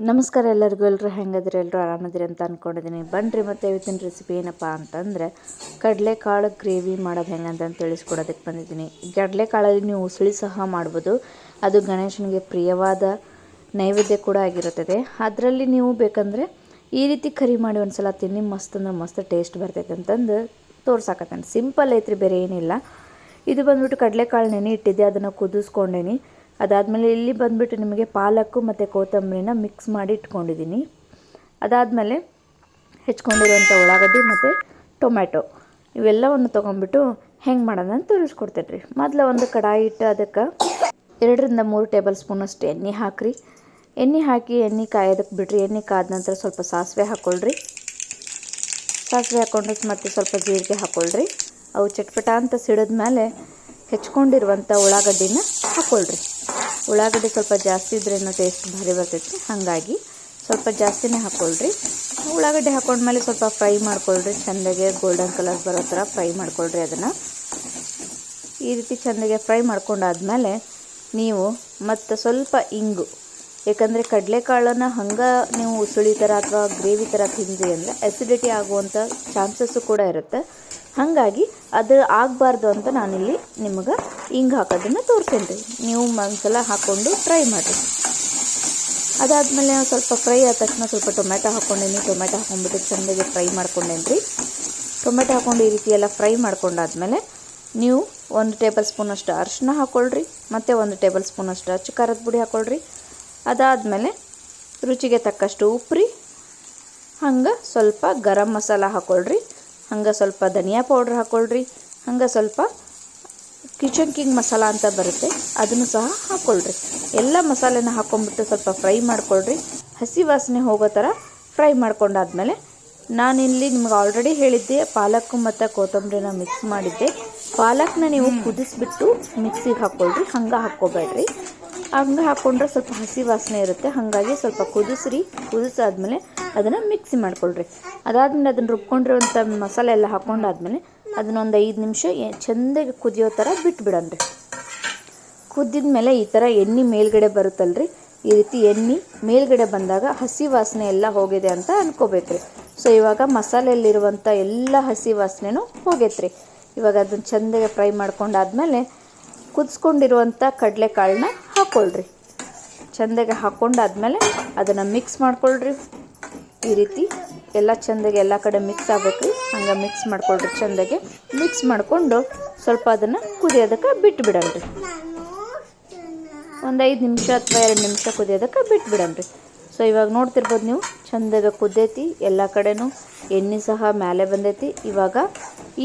ನಮಸ್ಕಾರ ಎಲ್ಲರೂ ಹೆಂಗದ್ರಿ? ಎಲ್ಲರೂ ಆರಾಮದಿರಿ ಅಂತ ಅಂದ್ಕೊಂಡಿದ್ದೀನಿ. ಬನ್ನಿರಿ ಮತ್ತು ಇವತ್ತಿನ ರೆಸಿಪಿ ಏನಪ್ಪ ಅಂತಂದರೆ ಕಡಲೆಕಾಳು ಗ್ರೇವಿ ಮಾಡೋದು ಹೆಂಗೆ ಅಂತ ತಿಳಿಸ್ಕೊಡೋದಕ್ಕೆ ಬಂದಿದ್ದೀನಿ. ಕಡಲೆಕಾಳಲ್ಲಿ ನೀವು ಉಸುಳಿ ಸಹ ಮಾಡ್ಬೋದು. ಅದು ಗಣೇಶನಿಗೆ ಪ್ರಿಯವಾದ ನೈವೇದ್ಯ ಕೂಡ ಆಗಿರುತ್ತದೆ. ಅದರಲ್ಲಿ ನೀವು ಬೇಕಂದರೆ ಈ ರೀತಿ ಕರಿ ಮಾಡಿ ಒಂದು ಸಲ ತಿನ್ನಿ, ಮಸ್ತ್ ಅಂದ್ರೆ ಮಸ್ತ್ ಟೇಸ್ಟ್ ಬರ್ತೈತೆ ಅಂತಂದು ತೋರ್ಸಾಕತ್ತೇನೆ. ಸಿಂಪಲ್ ಐತ್ರಿ, ಬೇರೆ ಏನಿಲ್ಲ. ಇದು ಬಂದ್ಬಿಟ್ಟು ಕಡಲೆಕಾಳು ನೆನೆ ಇಟ್ಟಿದ್ದೆ, ಅದನ್ನು ಕುದಿಸ್ಕೊಂಡೇನಿ. ಅದಾದಮೇಲೆ ಇಲ್ಲಿ ಬಂದುಬಿಟ್ಟು ನಿಮಗೆ ಪಾಲಕ್ಕು ಮತ್ತು ಕೊತ್ತಂಬರಿನ ಮಿಕ್ಸ್ ಮಾಡಿ ಇಟ್ಕೊಂಡಿದ್ದೀನಿ. ಅದಾದಮೇಲೆ ಹೆಚ್ಕೊಂಡಿರುವಂಥ ಉಳ್ಳಾಗಡ್ಡಿ ಮತ್ತು ಟೊಮ್ಯಾಟೊ ಇವೆಲ್ಲವನ್ನು ತೊಗೊಂಡ್ಬಿಟ್ಟು ಹೆಂಗೆ ಮಾಡೋದಂತ ತೋರಿಸ್ಕೊಡ್ತೇನೆ ರೀ. ಮೊದಲು ಒಂದು ಕಡಾಯಿ ಇಟ್ಟು ಅದಕ್ಕೆ 2-3 ಟೇಬಲ್ ಸ್ಪೂನಷ್ಟು ಎಣ್ಣೆ ಹಾಕಿರಿ. ಎಣ್ಣೆ ಹಾಕಿ ಎಣ್ಣೆ ಕಾಯೋದಕ್ಕೆ ಬಿಡ್ರಿ. ಎಣ್ಣೆ ಕಾದ ನಂತರ ಸ್ವಲ್ಪ ಸಾಸಿವೆ ಹಾಕ್ಕೊಳ್ರಿ. ಸಾಸಿವೆ ಹಾಕ್ಕೊಂಡ್ರೆ ಮತ್ತು ಸ್ವಲ್ಪ ಜೀರಿಗೆ ಹಾಕ್ಕೊಳ್ರಿ. ಅವು ಚಟ್ಪಟ ಅಂತ ಸಿಡಿದ ಮೇಲೆ ಹೆಚ್ಕೊಂಡಿರುವಂಥ ಉಳ್ಳಾಗಡ್ಡಿನ ಹಾಕ್ಕೊಳ್ರಿ. ಉಳ್ಳಾಗಡ್ಡಿ ಸ್ವಲ್ಪ ಜಾಸ್ತಿ ಇದ್ರೂ ಟೇಸ್ಟ್ ಭಾರಿ ಬರ್ತೈತಿ, ಹಾಗಾಗಿ ಸ್ವಲ್ಪ ಜಾಸ್ತಿನೇ ಹಾಕ್ಕೊಳ್ರಿ. ಉಳ್ಳಾಗಡ್ಡಿ ಹಾಕ್ಕೊಂಡ್ಮೇಲೆ ಸ್ವಲ್ಪ ಫ್ರೈ ಮಾಡ್ಕೊಳ್ರಿ. ಚೆಂದಾಗೆ ಗೋಲ್ಡನ್ ಕಲರ್ ಬರೋ ಥರ ಫ್ರೈ ಮಾಡ್ಕೊಳ್ರಿ. ಅದನ್ನು ಈ ರೀತಿ ಚೆಂದಾಗೆ ಫ್ರೈ ಮಾಡ್ಕೊಂಡಾದ್ಮೇಲೆ ನೀವು ಮತ್ತು ಸ್ವಲ್ಪ ಇಂಗು, ಯಾಕಂದರೆ ಕಡಲೆಕಾಳನ್ನು ಹಂಗೆ ನೀವು ಉಸುಳಿ ಥರ ಅಥವಾ ಗ್ರೇವಿ ಥರ ತಿಂದ್ರಿ ಅಂದರೆ ಅಸಿಡಿಟಿ ಆಗುವಂಥ ಚಾನ್ಸಸ್ಸು ಕೂಡ ಇರುತ್ತೆ. ಹಾಗಾಗಿ ಅದು ಆಗಬಾರ್ದು ಅಂತ ನಾನಿಲ್ಲಿ ನಿಮಗೆ ಹಿಂಗೆ ಹಾಕೋದನ್ನು ತೋರಿಸ್ತೇನೆ ರೀ. ನೀವು ಒಂದ್ಸಲ ಹಾಕ್ಕೊಂಡು ಟ್ರೈ ಮಾಡಿರಿ. ಅದಾದಮೇಲೆ ಸ್ವಲ್ಪ ಫ್ರೈ ಆದ ತಕ್ಷಣ ಸ್ವಲ್ಪ ಟೊಮೆಟೊ ಹಾಕ್ಕೊಂಡೇನಿ. ಟೊಮೆಟೊ ಹಾಕ್ಕೊಂಡ್ಬಿಟ್ಟು ಚೆಂದಾಗಿ ಫ್ರೈ ಮಾಡ್ಕೊಂಡೇನಿ ರೀ. ಟೊಮೆಟೊ ಹಾಕ್ಕೊಂಡು ಈ ರೀತಿ ಎಲ್ಲ ಫ್ರೈ ಮಾಡ್ಕೊಂಡಾದ್ಮೇಲೆ ನೀವು 1 ಟೇಬಲ್ ಸ್ಪೂನಷ್ಟು ಅರಿಶಿನ ಹಾಕ್ಕೊಳ್ರಿ ಮತ್ತು 1 ಟೇಬಲ್ ಸ್ಪೂನಷ್ಟು ಅಚ್ಚ ಖಾರದ ಪುಡಿ ಹಾಕ್ಕೊಳ್ರಿ. ಅದಾದಮೇಲೆ ರುಚಿಗೆ ತಕ್ಕಷ್ಟು ಉಪ್ಪು ರೀ. ಹಂಗೆ ಸ್ವಲ್ಪ ಗರಂ ಮಸಾಲ ಹಾಕ್ಕೊಳ್ರಿ. ಹಂಗೆ ಸ್ವಲ್ಪ ಧನಿಯಾ ಪೌಡ್ರ್ ಹಾಕ್ಕೊಳ್ರಿ. ಹಂಗೆ ಸ್ವಲ್ಪ ಕಿಚನ್ ಕಿಂಗ್ ಮಸಾಲ ಅಂತ ಬರುತ್ತೆ, ಅದನ್ನು ಸಹ ಹಾಕ್ಕೊಳ್ರಿ. ಎಲ್ಲ ಮಸಾಲೆನ ಹಾಕ್ಕೊಂಡ್ಬಿಟ್ಟು ಸ್ವಲ್ಪ ಫ್ರೈ ಮಾಡ್ಕೊಳ್ರಿ. ಹಸಿ ವಾಸನೆ ಹೋಗೋ ಥರ ಫ್ರೈ ಮಾಡ್ಕೊಂಡಾದ್ಮೇಲೆ ನಾನಿಲ್ಲಿ ನಿಮ್ಗೆ ಆಲ್ರೆಡಿ ಹೇಳಿದ್ದೆ ಪಾಲಕ್ಕು ಮತ್ತು ಕೊತ್ತಂಬರಿನ ಮಿಕ್ಸ್ ಮಾಡಿದ್ದೆ. ಪಾಲಕ್ನ ನೀವು ಕುದಿಸ್ಬಿಟ್ಟು ಮಿಕ್ಸಿಗೆ ಹಾಕ್ಕೊಳ್ರಿ, ಹಂಗೆ ಹಾಕ್ಕೋಬೇಡ್ರಿ. ಹಂಗೆ ಹಾಕ್ಕೊಂಡ್ರೆ ಸ್ವಲ್ಪ ಹಸಿ ವಾಸನೆ ಇರುತ್ತೆ. ಹಾಗಾಗಿ ಸ್ವಲ್ಪ ಕುದಿಸಾದ್ಮೇಲೆ ಅದನ್ನು ಮಿಕ್ಸಿ ಮಾಡ್ಕೊಳ್ರಿ. ಅದಾದಮೇಲೆ ಅದನ್ನು ರುಬ್ಕೊಂಡಿರುವಂಥ ಮಸಾಲೆ ಎಲ್ಲ ಹಾಕ್ಕೊಂಡಾದ್ಮೇಲೆ ಅದನ್ನೊಂದು 5 ನಿಮಿಷ ಚೆಂದಾಗಿ ಕುದಿಯೋ ಥರ ಬಿಟ್ಬಿಡನ್ರಿ. ಕುದ್ದಿದ ಮೇಲೆ ಈ ಥರ ಎಣ್ಣೆ ಮೇಲ್ಗಡೆ ಬರುತ್ತಲ್ರಿ, ಈ ರೀತಿ ಎಣ್ಣೆ ಮೇಲ್ಗಡೆ ಬಂದಾಗ ಹಸಿ ವಾಸನೆ ಎಲ್ಲ ಹೋಗಿದೆ ಅಂತ ಅನ್ಕೋಬೇಕ್ರಿ. ಸೊ ಇವಾಗ ಮಸಾಲೆಯಲ್ಲಿರುವಂಥ ಎಲ್ಲ ಹಸಿ ವಾಸನೆನೂ ಹೋಗೈತ್ರಿ. ಇವಾಗ ಅದನ್ನು ಚೆಂದಾಗಿ ಫ್ರೈ ಮಾಡ್ಕೊಂಡಾದ್ಮೇಲೆ ಕುದಿಸ್ಕೊಂಡಿರುವಂಥ ಕಡಲೆಕಾಳನ್ನ ಹಾಕ್ಕೊಳ್ರಿ. ಚೆಂದಾಗಿ ಹಾಕ್ಕೊಂಡಾದ್ಮೇಲೆ ಅದನ್ನು ಮಿಕ್ಸ್ ಮಾಡ್ಕೊಳ್ರಿ. ಈ ರೀತಿ ಎಲ್ಲ ಚೆಂದಾಗಿ ಎಲ್ಲ ಕಡೆ ಮಿಕ್ಸ್ ಆಗಬೇಕು. ಹಂಗೆ ಮಿಕ್ಸ್ ಮಾಡ್ಕೊಳ್ರಿ. ಚೆಂದಾಗಿ ಮಿಕ್ಸ್ ಮಾಡಿಕೊಂಡು ಸ್ವಲ್ಪ ಅದನ್ನು ಕುದಿಯೋದಕ್ಕೆ ಬಿಟ್ಬಿಡನ್ರಿ. ಒಂದು 5 ನಿಮಿಷ ಅಥವಾ 2 ನಿಮಿಷ ಕುದಿಯೋದಕ್ಕೆ ಬಿಟ್ಬಿಡನ್ರಿ. ಸೊ ಇವಾಗ ನೋಡ್ತಿರ್ಬೋದು ನೀವು, ಚೆಂದಾಗಿ ಕುದ್ದೈತಿ. ಎಲ್ಲ ಕಡೆನೂ ಎಣ್ಣೆ ಸಹ ಮೇಲೆ ಬಂದೈತಿ. ಇವಾಗ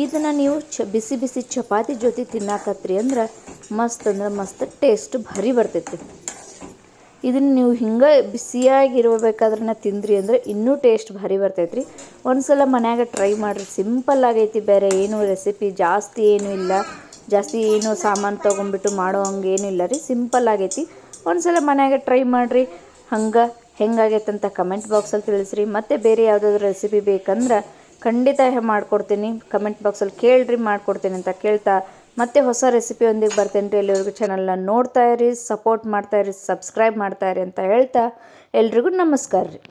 ಇದನ್ನು ನೀವು ಬಿಸಿ ಬಿಸಿ ಚಪಾತಿ ಜೊತೆ ತಿನ್ನಾಕತ್ರಿ ಅಂದ್ರೆ ಮಸ್ತ್ ಅಂದ್ರೆ ಮಸ್ತ್ ಟೇಸ್ಟ್ ಭಾರಿ ಬರ್ತೈತಿ. ಇದನ್ನು ನೀವು ಹಿಂಗೆ ಬಿಸಿಯಾಗಿರ್ಬೇಕಾದ್ರೆ ತಿಂದ್ರಿ ಅಂದರೆ ಇನ್ನೂ ಟೇಸ್ಟ್ ಭಾರಿ ಬರ್ತೈತ್ರಿ. ಒಂದ್ಸಲ ಮನ್ಯಾಗ ಟ್ರೈ ಮಾಡಿರಿ. ಸಿಂಪಲ್ ಆಗೈತಿ, ಬೇರೆ ಏನೂ ರೆಸಿಪಿ ಜಾಸ್ತಿ ಏನೂ ಇಲ್ಲ. ಜಾಸ್ತಿ ಏನೂ ಸಾಮಾನು ತೊಗೊಂಡ್ಬಿಟ್ಟು ಮಾಡೋ ಹಂಗೆ ಏನೂ ಇಲ್ಲ ರೀ. ಸಿಂಪಲ್ ಆಗೈತಿ. ಒಂದ್ಸಲ ಮನ್ಯಾಗ ಟ್ರೈ ಮಾಡಿರಿ. ಹಂಗೆ ಹೆಂಗಾಗೈತೆ ಅಂತ ಕಮೆಂಟ್ ಬಾಕ್ಸಲ್ಲಿ ತಿಳಿಸ್ರಿ. ಮತ್ತು ಬೇರೆ ಯಾವುದಾದ್ರೂ ರೆಸಿಪಿ ಬೇಕಂದ್ರೆ ಖಂಡಿತ ಮಾಡಿಕೊಡ್ತೀನಿ. ಕಮೆಂಟ್ ಬಾಕ್ಸಲ್ಲಿ ಕೇಳಿರಿ, ಮಾಡಿಕೊಡ್ತೀನಿ ಅಂತ ಕೇಳ್ತಾ ಮತ್ತೆ ಹೊಸ ರೆಸಿಪಿಯೊಂದಿಗೆ ಬರ್ತೇನೆ ರೀ. ಎಲ್ಲಿವರೆಗೂ ಚಾನಲ್ನ ನೋಡ್ತಾ ಇರಿ, ಸಪೋರ್ಟ್ ಮಾಡ್ತಾಯಿರಿ, ಸಬ್ಸ್ಕ್ರೈಬ್ ಮಾಡ್ತಾಯಿರಿ ಅಂತ ಹೇಳ್ತಾ ಎಲ್ರಿಗೂ ನಮಸ್ಕಾರ ರೀ.